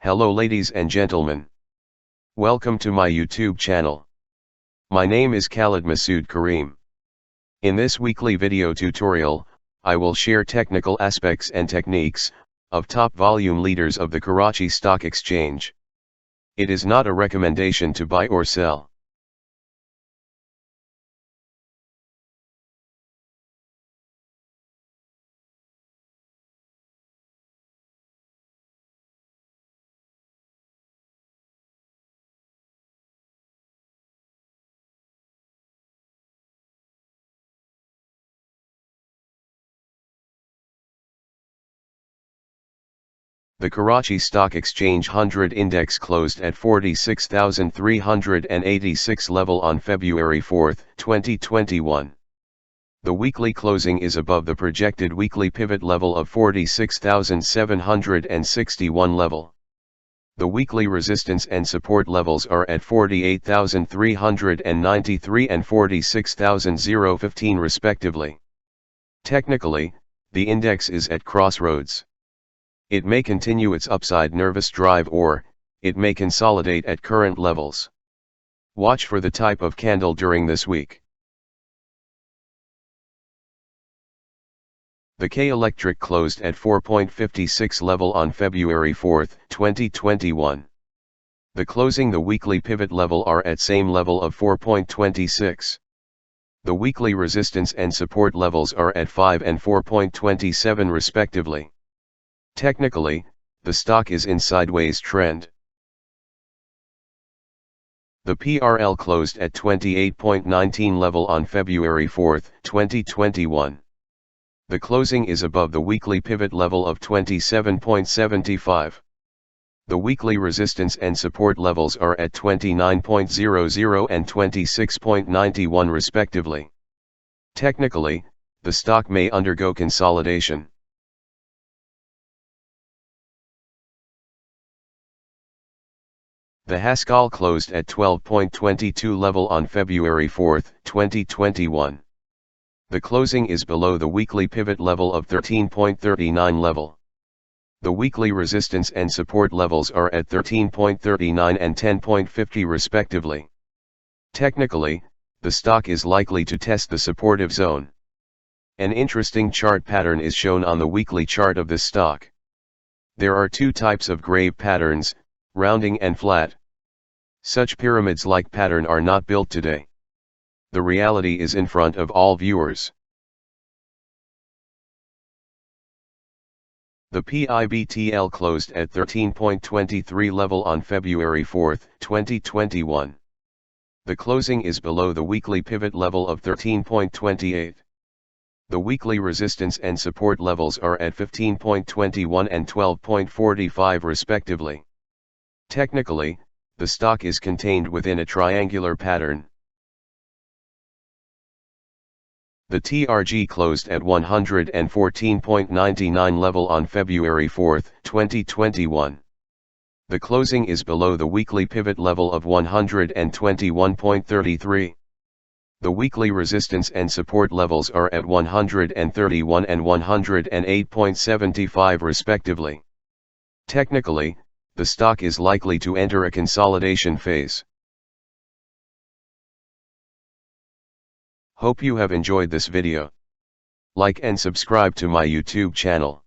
Hello ladies and gentlemen. Welcome to my YouTube channel. My name is Khalid Masood Kareem. In this weekly video tutorial, I will share technical aspects and techniques of top volume leaders of the Karachi Stock Exchange. It is not a recommendation to buy or sell. The Karachi Stock Exchange 100 Index closed at 46,386 level on February 4, 2021. The weekly closing is above the projected weekly pivot level of 46,761 level. The weekly resistance and support levels are at 48,393 and 46,015 respectively. Technically, the index is at crossroads. It may continue its upside nervous drive or, it may consolidate at current levels. Watch for the type of candle during this week. The K Electric closed at 4.56 level on February 4, 2021. The closing the weekly pivot level are at same level of 4.26. The weekly resistance and support levels are at 5 and 4.27 respectively. Technically, the stock is in sideways trend. The PRL closed at 28.19 level on February 4, 2021. The closing is above the weekly pivot level of 27.75. The weekly resistance and support levels are at 29.00 and 26.91 respectively. Technically, the stock may undergo consolidation. The HASCOL closed at 12.22 level on February 4, 2021. The closing is below the weekly pivot level of 13.39 level. The weekly resistance and support levels are at 13.39 and 10.50 respectively. Technically, the stock is likely to test the supportive zone. An interesting chart pattern is shown on the weekly chart of this stock. There are two types of grave patterns, rounding and flat. Such pyramids-like pattern are not built today. The reality is in front of all viewers. The PIBTL closed at 13.23 level on February 4, 2021. The closing is below the weekly pivot level of 13.28. The weekly resistance and support levels are at 15.21 and 12.45 respectively. Technically, the stock is contained within a triangular pattern. The TRG closed at 114.99 level on February 4, 2021. The closing is below the weekly pivot level of 121.33. The weekly resistance and support levels are at 131 and 108.75 respectively. Technically, the stock is likely to enter a consolidation phase. Hope you have enjoyed this video. Like and subscribe to my YouTube channel.